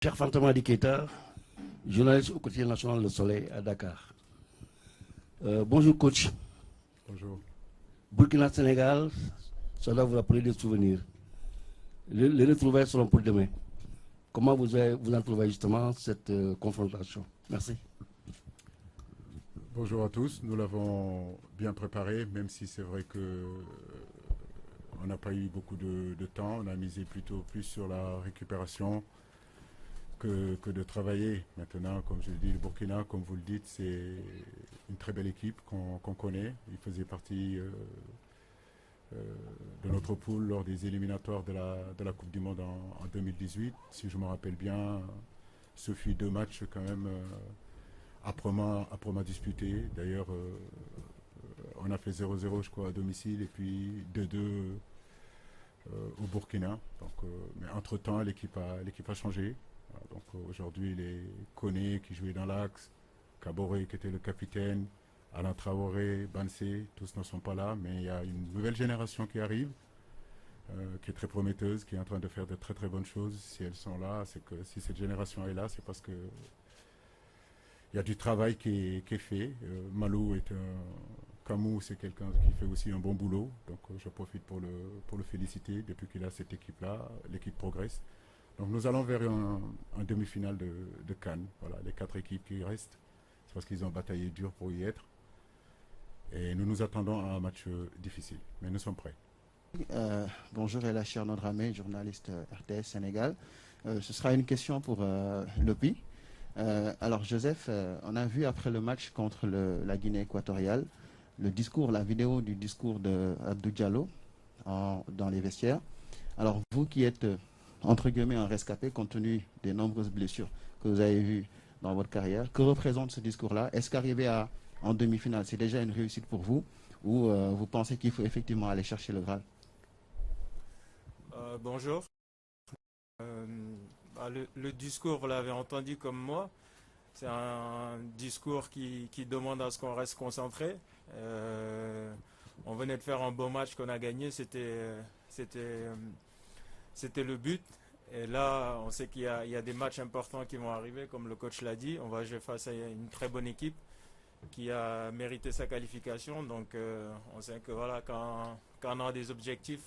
Cher Fantama Keita, journaliste au quotidien national Le Soleil à Dakar. Bonjour coach. Bonjour. Burkina-Sénégal, ça doit vous rappeler des souvenirs. Les retrouvailles seront pour demain. Comment vous en trouvez justement cette confrontation? Merci. Bonjour à tous. Nous l'avons bien préparé, même si c'est vrai que on n'a pas eu beaucoup de temps. On a misé plutôt plus sur la récupération que de travailler. Maintenant, comme je le dis, le Burkina, comme vous le dites, c'est une très belle équipe qu'on connaît. Il faisait partie de notre poule lors des éliminatoires de la Coupe du Monde en 2018. Si je me rappelle bien, ce fut 2 matchs quand même âprement disputés. D'ailleurs, on a fait 0-0 je crois à domicile et puis 2-2 au Burkina. Donc, mais entre-temps, l'équipe a changé. Donc aujourd'hui, les Koné qui jouait dans l'axe, Kaboré qui était le capitaine, Alain Traoré, Bansé, tous ne sont pas là, mais il y a une nouvelle génération qui arrive, qui est très prometteuse, qui est en train de faire de très très bonnes choses. Si elles sont là, c'est que si cette génération est là, c'est parce que il y a du travail qui est fait. Malou est Camou, c'est quelqu'un qui fait aussi un bon boulot, donc je profite pour le féliciter. Depuis qu'il a cette équipe-là, l'équipe progresse. Donc nous allons vers un demi-finale de Cannes. Voilà, les 4 équipes qui restent, c'est parce qu'ils ont bataillé dur pour y être. Et nous nous attendons à un match difficile, mais nous sommes prêts. Bonjour Elachir Nodramé, journaliste RTS Sénégal. Ce sera une question pour Lopi. Alors Joseph, on a vu après le match contre la Guinée équatoriale, la vidéo du discours de Abdou Diallo dans les vestiaires. Alors vous qui êtes entre guillemets un rescapé compte tenu des nombreuses blessures que vous avez vues dans votre carrière, que représente ce discours-là? Est-ce qu'arriver en demi-finale, c'est déjà une réussite pour vous, ou vous pensez qu'il faut effectivement aller chercher le Graal? Bonjour. Le discours, vous l'avez entendu comme moi. C'est un discours qui demande à ce qu'on reste concentré. On venait de faire un beau match qu'on a gagné. C'était le but. Et là, on sait qu'il y a des matchs importants qui vont arriver, comme le coach l'a dit. On va jouer face à une très bonne équipe qui a mérité sa qualification. Donc, on sait que voilà, quand on a des objectifs,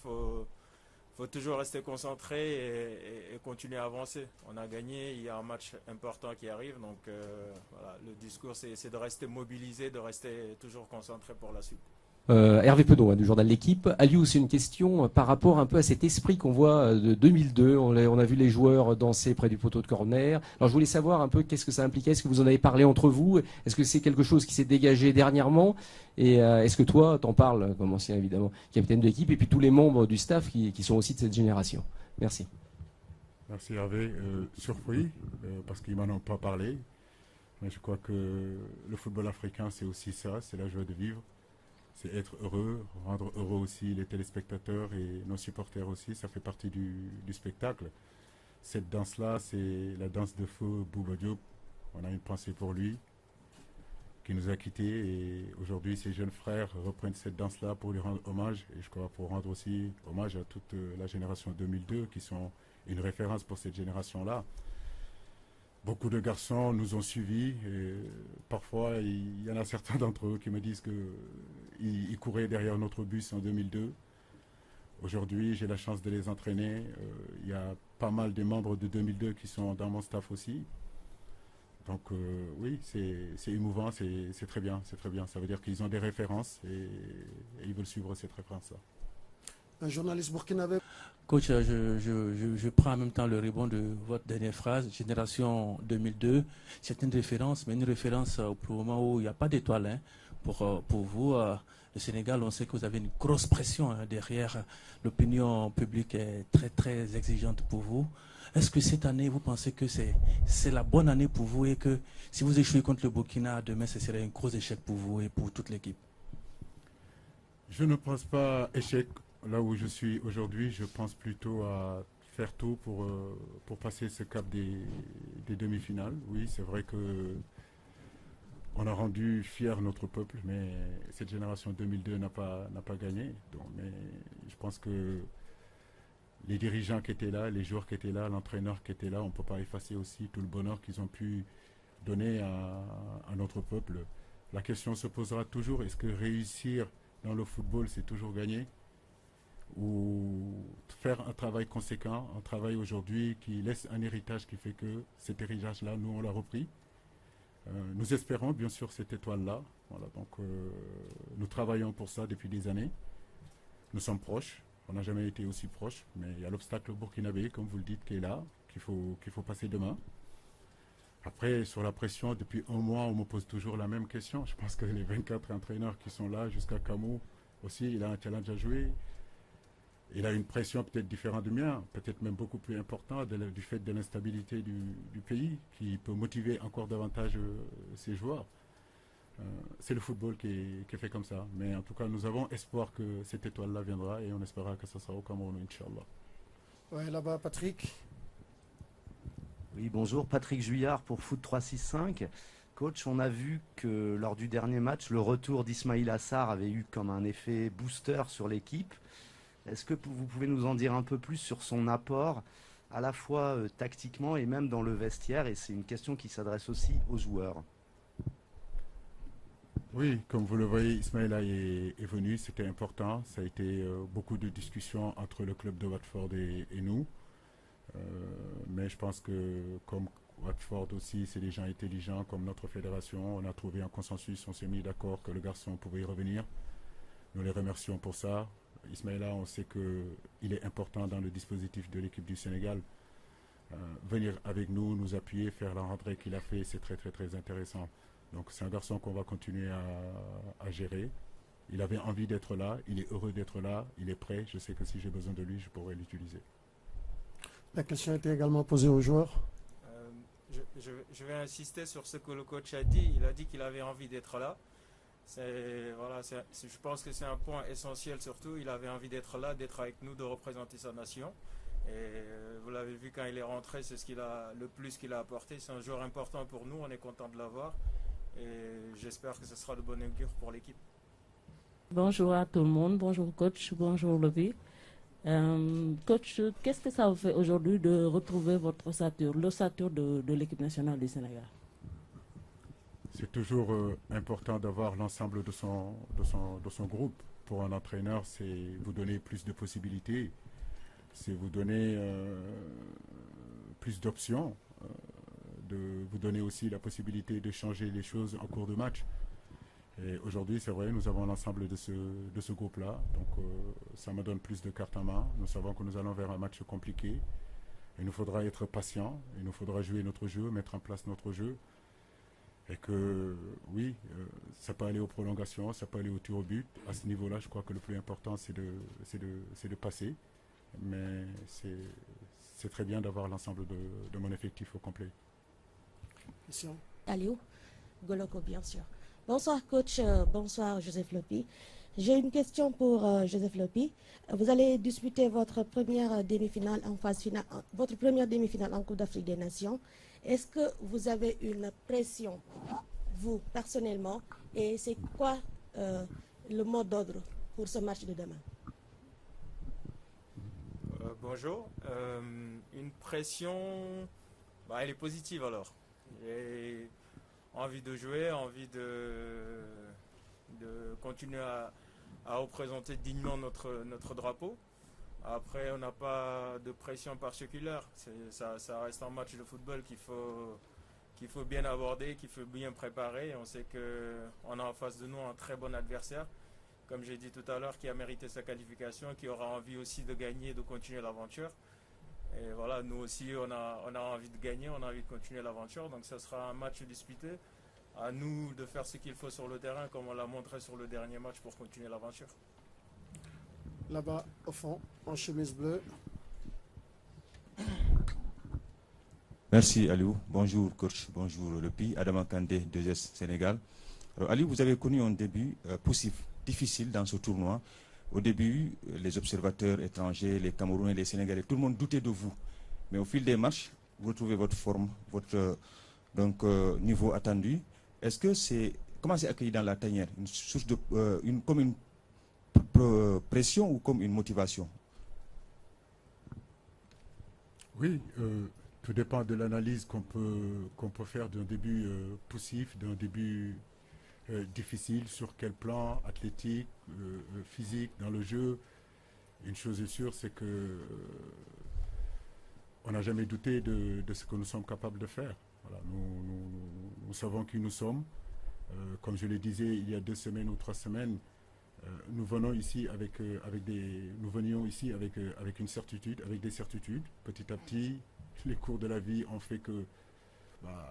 faut toujours rester concentré et continuer à avancer. On a gagné, il y a un match important qui arrive. Donc, voilà, le discours, c'est de rester mobilisé, de rester toujours concentré pour la suite. Hervé Penaud, du journal L'équipe. Aliou, c'est une question par rapport un peu à cet esprit qu'on voit de 2002. On a vu les joueurs danser près du poteau de corner. Alors je voulais savoir un peu qu'est-ce que ça impliquait. Est-ce que vous en avez parlé entre vous? Est-ce que c'est quelque chose qui s'est dégagé dernièrement? Et est-ce que toi, t'en parles comme ancien évidemment capitaine de l'équipe et puis tous les membres du staff qui sont aussi de cette génération? Merci. Merci Hervé. Surpris, parce qu'ils m'en ont pas parlé. Mais je crois que le football africain, c'est aussi ça, c'est la joie de vivre. C'est être heureux, rendre heureux aussi les téléspectateurs et nos supporters aussi, ça fait partie du spectacle. Cette danse-là, c'est la danse de feu Bouba Diop. On a une pensée pour lui, qui nous a quittés, et aujourd'hui ses jeunes frères reprennent cette danse-là pour lui rendre hommage, et je crois pour rendre aussi hommage à toute la génération 2002, qui sont une référence pour cette génération-là. Beaucoup de garçons nous ont suivis et parfois il y en a certains d'entre eux qui me disent qu'ils couraient derrière notre bus en 2002. Aujourd'hui, j'ai la chance de les entraîner. Il y a pas mal de membres de 2002 qui sont dans mon staff aussi. Donc oui, c'est émouvant, c'est très bien, c'est très bien. Ça veut dire qu'ils ont des références et ils veulent suivre cette référence-là. Un journaliste burkinabé. Coach, je prends en même temps le rebond de votre dernière phrase, génération 2002. C'est une référence, mais une référence pour le moment où il n'y a pas d'étoile. Hein. Pour vous, le Sénégal, on sait que vous avez une grosse pression derrière. L'opinion publique est très, très exigeante pour vous. Est-ce que cette année, vous pensez que c'est la bonne année pour vous et que si vous échouez contre le Burkina, demain, ce serait un gros échec pour vous et pour toute l'équipe? Je ne pense pas échec. Là où je suis aujourd'hui, je pense plutôt à faire tout pour passer ce cap des demi-finales. Oui, c'est vrai que on a rendu fier notre peuple, mais cette génération 2002 n'a pas gagné. Donc, mais je pense que les dirigeants qui étaient là, les joueurs qui étaient là, l'entraîneur qui était là, on ne peut pas effacer aussi tout le bonheur qu'ils ont pu donner à notre peuple. La question se posera toujours, est-ce que réussir dans le football, c'est toujours gagner? Ou faire un travail conséquent, un travail aujourd'hui qui laisse un héritage qui fait que cet héritage-là, nous, on l'a repris. Nous espérons bien sûr cette étoile-là. Voilà, donc nous travaillons pour ça depuis des années. Nous sommes proches. On n'a jamais été aussi proches, mais il y a l'obstacle burkinabé, comme vous le dites, qui est là, qu'il faut passer demain. Après, sur la pression, depuis un mois, on me pose toujours la même question. Je pense que les 24 entraîneurs qui sont là, jusqu'à Camou aussi, il a un challenge à jouer. Il a une pression peut-être différente du mien, peut-être même beaucoup plus importante du fait de l'instabilité du pays, qui peut motiver encore davantage ses joueurs. C'est le football qui est fait comme ça. Mais en tout cas, nous avons espoir que cette étoile-là viendra et on espérera que ce sera au Cameroun, Inch'Allah. Ouais, là-bas, Patrick. Oui, bonjour, Patrick Juillard pour Foot 365. Coach, on a vu que lors du dernier match, le retour d'Ismaïl Assar avait eu comme un effet booster sur l'équipe. Est-ce que vous pouvez nous en dire un peu plus sur son apport, à la fois tactiquement et même dans le vestiaire? Et c'est une question qui s'adresse aussi aux joueurs. Oui, comme vous le voyez, Ismaïla est venu, c'était important. Ça a été beaucoup de discussions entre le club de Watford et nous. Mais je pense que comme Watford aussi, c'est des gens intelligents comme notre fédération. On a trouvé un consensus, on s'est mis d'accord que le garçon pouvait y revenir. Nous les remercions pour ça. Ismaïla, on sait qu'il est important dans le dispositif de l'équipe du Sénégal. Venir avec nous, nous appuyer, faire la rentrée qu'il a fait, c'est très très très intéressant. Donc c'est un garçon qu'on va continuer à gérer. Il avait envie d'être là, il est heureux d'être là, il est prêt. Je sais que si j'ai besoin de lui, je pourrais l'utiliser. La question a été également posée aux joueurs. Je vais insister sur ce que le coach a dit. Il a dit qu'il avait envie d'être là. Je pense que c'est un point essentiel surtout. Il avait envie d'être là, d'être avec nous, de représenter sa nation. Et vous l'avez vu quand il est rentré, c'est le plus qu'il a apporté. C'est un joueur important pour nous, on est content de l'avoir. Et j'espère que ce sera de bon augure pour l'équipe. Bonjour à tout le monde, bonjour coach, bonjour Lobby. Coach, qu'est-ce que ça vous fait aujourd'hui de retrouver votre ossature, l'ossature de l'équipe nationale du Sénégal? C'est toujours important d'avoir l'ensemble de son groupe. Pour un entraîneur, c'est vous donner plus de possibilités, c'est vous donner plus d'options, de vous donner aussi la possibilité de changer les choses en cours de match. Et aujourd'hui, c'est vrai, nous avons l'ensemble de ce groupe-là. Donc, ça me donne plus de cartes en main. Nous savons que nous allons vers un match compliqué. Il nous faudra être patient. Il nous faudra jouer notre jeu, mettre en place notre jeu. Et que, oui, ça peut aller aux prolongations, ça peut aller au tir au but. À ce niveau-là, je crois que le plus important, c'est de passer. Mais c'est très bien d'avoir l'ensemble de mon effectif au complet. Question. Aliou, Goloko, bien sûr. Bonsoir coach, bonsoir Joseph Lopi. J'ai une question pour Joseph Lopi. Vous allez disputer votre première demi-finale en phase finale, votre première demi-finale en Coupe d'Afrique des Nations. Est-ce que vous avez une pression, vous personnellement, et c'est quoi le mot d'ordre pour ce match de demain? Bonjour. Une pression, elle est positive alors. J'ai envie de jouer, envie de continuer à représenter dignement notre drapeau. Après, on n'a pas de pression particulière. Ça reste un match de football qu'il faut bien aborder, qu'il faut bien préparer. On sait qu'on a en face de nous un très bon adversaire, comme j'ai dit tout à l'heure, qui a mérité sa qualification, qui aura envie aussi de gagner et de continuer l'aventure. Et voilà, nous aussi, on a envie de gagner, on a envie de continuer l'aventure. Donc ça sera un match disputé. À nous de faire ce qu'il faut sur le terrain, comme on l'a montré sur le dernier match pour continuer l'aventure. Là-bas, au fond, en chemise bleue. Merci Aliou. Bonjour coach, bonjour Lepi. Adama Kandé, 2S Sénégal. Alors, Aliou, vous avez connu un début difficile dans ce tournoi. Au début, les observateurs étrangers, les Camerounais, les Sénégalais, tout le monde doutait de vous. Mais au fil des matchs, vous retrouvez votre forme, votre niveau attendu. Est-ce que comment c'est accueilli dans la tanière? Une source comme une pression ou comme une motivation? Oui, tout dépend de l'analyse qu'on peut faire d'un début poussif, d'un début difficile, sur quel plan, athlétique, physique, dans le jeu. Une chose est sûre, c'est que on n'a jamais douté de ce que nous sommes capables de faire. Voilà, nous savons qui nous sommes. Comme je le disais il y a 2 semaines ou 3 semaines, nous venions ici avec une certitude, avec des certitudes. Petit à petit, les cours de la vie ont fait que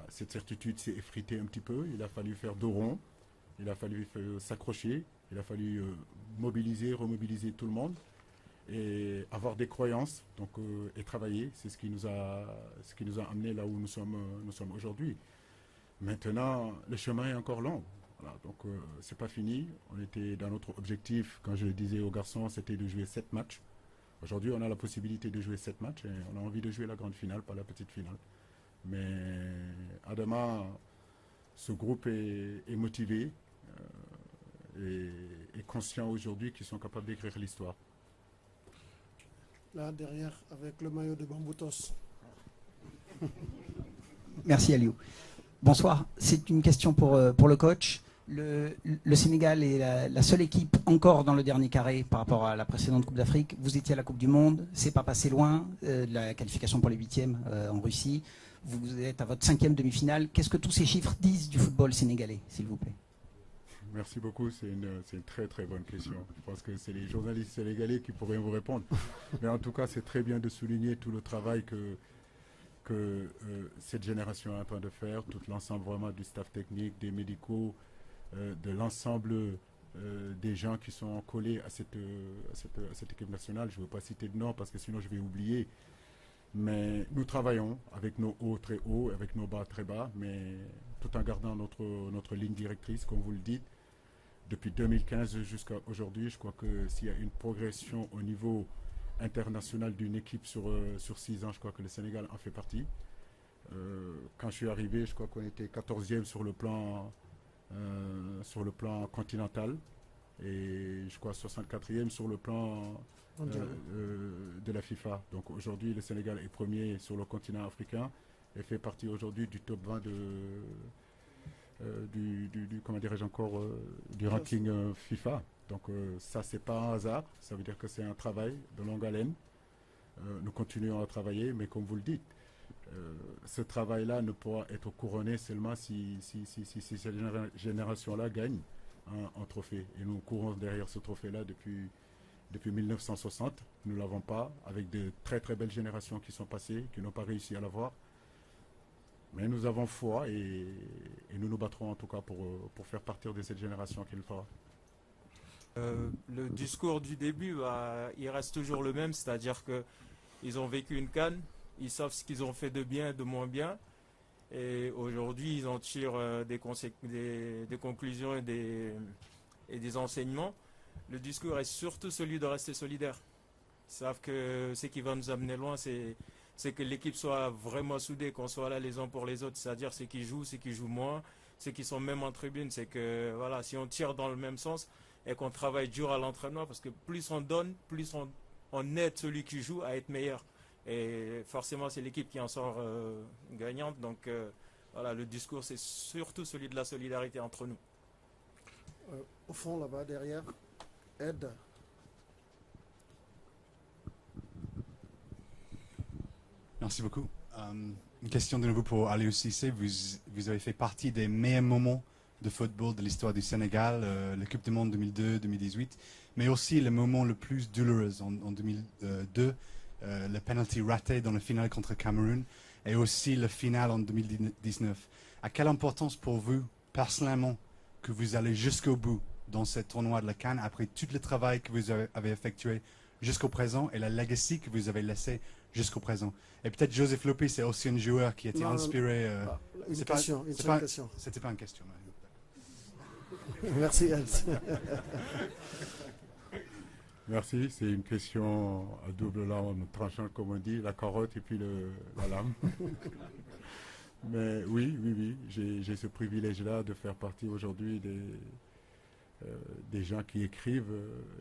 cette certitude s'est effritée un petit peu. Il a fallu faire dos rond, il a fallu s'accrocher, il a fallu mobiliser, remobiliser tout le monde et avoir des croyances, donc et travailler. C'est ce qui nous a amené là où nous sommes aujourd'hui. Maintenant, le chemin est encore long. Voilà, donc c'est pas fini. On était dans notre objectif, quand je le disais aux garçons, c'était de jouer 7 matchs. Aujourd'hui, on a la possibilité de jouer 7 matchs et on a envie de jouer la grande finale, pas la petite finale. Mais Adama, ce groupe est motivé et conscient aujourd'hui qu'ils sont capables d'écrire l'histoire. Là, derrière, avec le maillot de Bamboutos. Merci Aliou. Bonsoir, c'est une question pour le coach. Le Sénégal est la seule équipe encore dans le dernier carré par rapport à la précédente Coupe d'Afrique. Vous étiez à la Coupe du Monde, c'est pas passé loin, la qualification pour les 8e en Russie. Vous êtes à votre 5e demi-finale. Qu'est-ce que tous ces chiffres disent du football sénégalais, s'il vous plaît? Merci beaucoup, c'est une très très bonne question. Je pense que c'est les journalistes sénégalais qui pourraient vous répondre. Mais en tout cas, c'est très bien de souligner tout le travail que cette génération est en train de faire, tout l'ensemble vraiment du staff technique, des médicaux, de l'ensemble des gens qui sont collés à cette équipe nationale. Je ne veux pas citer de nom parce que sinon je vais oublier. Mais nous travaillons avec nos hauts très hauts, avec nos bas très bas, mais tout en gardant notre ligne directrice, comme vous le dites. Depuis 2015 jusqu'à aujourd'hui, je crois que s'il y a une progression au niveau international d'une équipe sur 6 ans, je crois que le Sénégal en fait partie. Quand je suis arrivé, je crois qu'on était 14e sur le plan continental et je crois 64e sur le plan de la FIFA. Donc aujourd'hui, le Sénégal est premier sur le continent africain et fait partie aujourd'hui du top 20 comment dirais-je encore, du ranking FIFA. Donc ça, c'est pas un hasard. Ça veut dire que c'est un travail de longue haleine. Nous continuons à travailler, mais comme vous le dites, ce travail-là ne pourra être couronné seulement si cette génération-là gagne un trophée. Et nous courons derrière ce trophée-là depuis 1960. Nous ne l'avons pas, avec de très très belles générations qui sont passées, qui n'ont pas réussi à l'avoir. Mais nous avons foi et nous nous battrons en tout cas pour faire partir de cette génération qui le fera. Le discours du début, il reste toujours le même, c'est-à-dire qu'ils ont vécu une CAN, ils savent ce qu'ils ont fait de bien et de moins bien, et aujourd'hui ils en tirent des conclusions et des enseignements. Le discours est surtout celui de rester solidaire. Ils savent que ce qui va nous amener loin, c'est que l'équipe soit vraiment soudée, qu'on soit là les uns pour les autres, c'est-à-dire ceux qui jouent moins, ceux qui sont même en tribune, c'est que voilà, si on tire dans le même sens et qu'on travaille dur à l'entraînement, parce que plus on donne, plus on aide celui qui joue à être meilleur. Et forcément, c'est l'équipe qui en sort gagnante. Donc voilà, le discours, c'est surtout celui de la solidarité entre nous. Au fond, là-bas, derrière, Ed. Merci beaucoup. Une question de nouveau pour Aliou Cissé. Vous avez fait partie des meilleurs moments de football de l'histoire du Sénégal, la Coupe du Monde 2002-2018, mais aussi le moment le plus douloureux en 2002, le penalty raté dans la finale contre Cameroun, et aussi le final en 2019. À quelle importance pour vous, personnellement, que vous allez jusqu'au bout dans ce tournoi de la CAN, après tout le travail que vous avez effectué jusqu'au présent et la legacy que vous avez laissé jusqu'au présent? Et peut-être Joseph Lopi, c'est aussi un joueur qui était inspiré. Une question. C'était pas une question. Merci, Els. Merci, c'est une question à double lame tranchante, comme on dit, la carotte et puis la lame. Mais oui, j'ai ce privilège-là de faire partie aujourd'hui des gens qui écrivent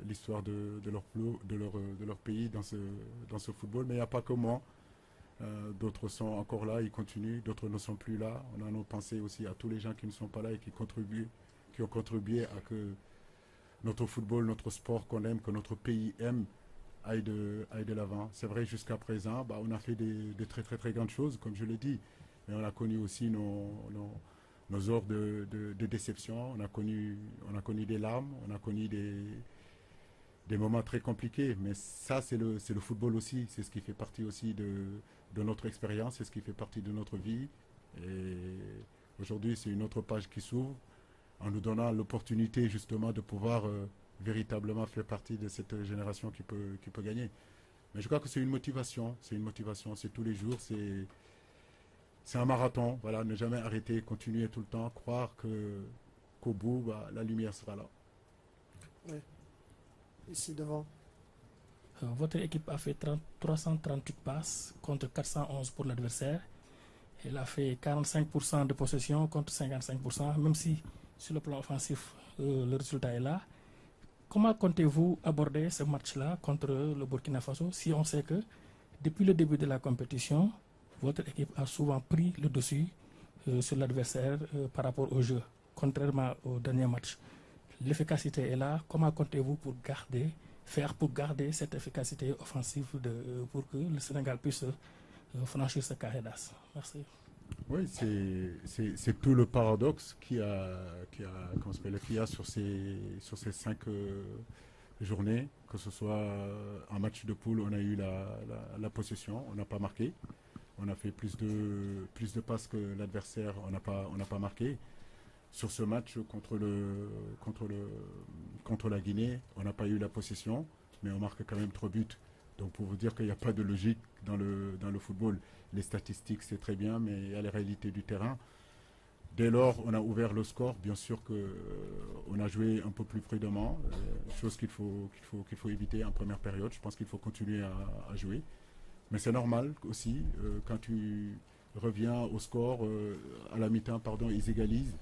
l'histoire de leur pays dans ce football. Mais il n'y a pas que moi. D'autres sont encore là, ils continuent. D'autres ne sont plus là. On a nos pensées aussi à tous les gens qui ne sont pas là et qui ont contribué à que notre football, notre sport qu'on aime, que notre pays aime, aille de l'avant. C'est vrai, jusqu'à présent, on a fait des très très très grandes choses, comme je l'ai dit. Mais on a connu aussi nos heures de déception. On a connu des larmes, on a connu des moments très compliqués. Mais ça, c'est le football aussi. C'est ce qui fait partie aussi de notre expérience, c'est ce qui fait partie de notre vie. Et aujourd'hui, c'est une autre page qui s'ouvre en nous donnant l'opportunité justement de pouvoir véritablement faire partie de cette génération qui peut gagner. Mais je crois que c'est une motivation, c'est tous les jours, c'est un marathon, voilà, ne jamais arrêter, continuer tout le temps, croire qu'au bout, la lumière sera là. Oui. Ici devant. Votre équipe a fait 338 passes contre 411 pour l'adversaire. Elle a fait 45% de possession contre 55%, même si sur le plan offensif, le résultat est là. Comment comptez-vous aborder ce match-là contre le Burkina Faso si on sait que depuis le début de la compétition, votre équipe a souvent pris le dessus sur l'adversaire par rapport au jeu, contrairement au dernier match? L'efficacité est là. Comment comptez-vous faire pour garder cette efficacité offensive pour que le Sénégal puisse franchir ce carré d'as? Merci. Oui, c'est tout le paradoxe qu'il y a sur ces 5 journées, que ce soit en match de poule, on a eu la possession, on n'a pas marqué. On a fait plus de passes que l'adversaire, on n'a pas marqué. Sur ce match contre la Guinée, on n'a pas eu la possession, mais on marque quand même 3 buts. Donc pour vous dire qu'il n'y a pas de logique dans le football. Les statistiques, c'est très bien, mais il y a les réalités du terrain. Dès lors, on a ouvert le score. Bien sûr qu'on a joué un peu plus prudemment, chose qu'il faut éviter en première période. Je pense qu'il faut continuer à jouer. Mais c'est normal aussi, quand tu reviens au score, à la mi-temps, ils égalisent.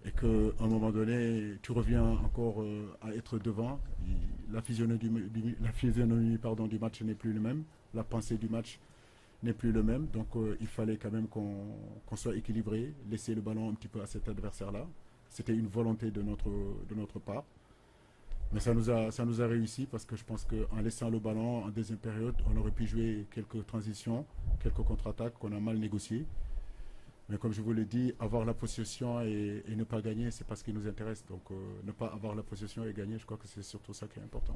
Et qu'à un moment donné, tu reviens encore à être devant. La physionomie du match n'est plus le même. La pensée du match n'est plus le même. Donc il fallait quand même qu'on soit équilibré, laisser le ballon un petit peu à cet adversaire-là. C'était une volonté de notre part. Mais ça nous a réussi parce que je pense qu'en laissant le ballon en deuxième période, on aurait pu jouer quelques transitions, quelques contre-attaques qu'on a mal négociées. Mais comme je vous l'ai dit, avoir la possession et ne pas gagner, c'est pas ce qui nous intéresse. Donc ne pas avoir la possession et gagner, je crois que c'est surtout ça qui est important.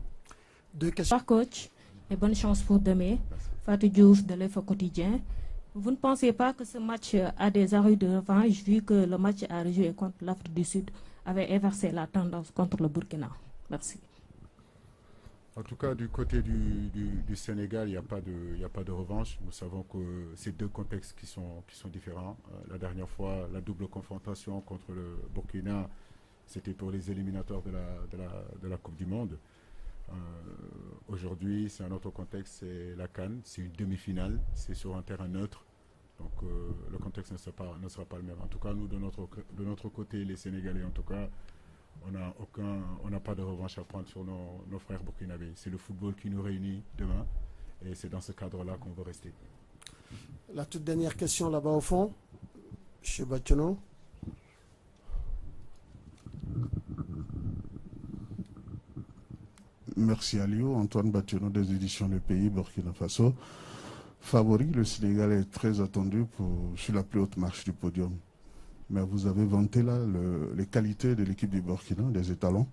2 questions. Bonsoir coach et bonne chance pour demain. Fatou Diouf de l'Info Quotidien. Vous ne pensez pas que ce match a des arrêts de revanche vu que le match à rejouer contre l'Afrique du Sud avait inversé la tendance contre le Burkina? Merci. En tout cas, du côté du Sénégal, il n'y a pas de revanche. Nous savons que c'est 2 contextes qui sont différents. La dernière fois, la double confrontation contre le Burkina, c'était pour les éliminatoires de la Coupe du Monde. Aujourd'hui, c'est un autre contexte, c'est la CAN, c'est une demi-finale, c'est sur un terrain neutre. Donc le contexte ne sera pas le même. En tout cas, nous, de notre côté, les Sénégalais, en tout cas, on n'a pas de revanche à prendre sur nos frères burkinabés. C'est le football qui nous réunit demain et c'est dans ce cadre-là qu'on veut rester. La toute dernière question là-bas au fond, M. Batiano. Merci Aliou, Antoine Batiano des éditions Le Pays, Burkina Faso. Favori, le Sénégal est très attendu sur la plus haute marche du podium. Mais vous avez vanté là les qualités de l'équipe du Burkina, des étalons,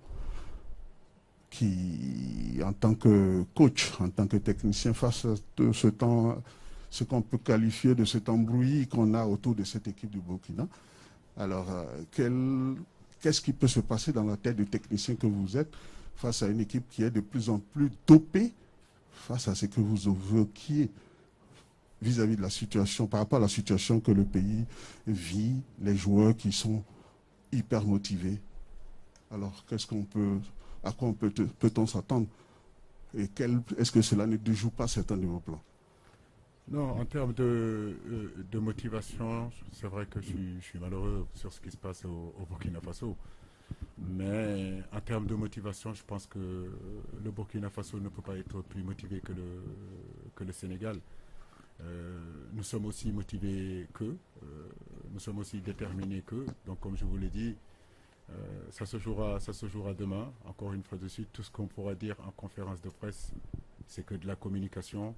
qui, en tant que coach, en tant que technicien, face à ce qu'on peut qualifier de cet embrouillis qu'on a autour de cette équipe du Burkina. Alors, qu'est-ce qui peut se passer dans la tête du technicien que vous êtes face à une équipe qui est de plus en plus dopée, face à ce que vous évoquiez vis-à-vis de la situation, par rapport à la situation que le pays vit, les joueurs qui sont hyper motivés. Alors, à quoi peut-on s'attendre? Et est-ce que cela ne déjoue pas certains de vos plans? Non, en termes de motivation, c'est vrai que je suis malheureux sur ce qui se passe au Burkina Faso. Mais en termes de motivation, je pense que le Burkina Faso ne peut pas être plus motivé que le Sénégal. Nous sommes aussi motivés qu'eux, nous sommes aussi déterminés qu'eux. Donc comme je vous l'ai dit, ça se jouera demain. Encore une fois de suite, tout ce qu'on pourra dire en conférence de presse, c'est que de la communication,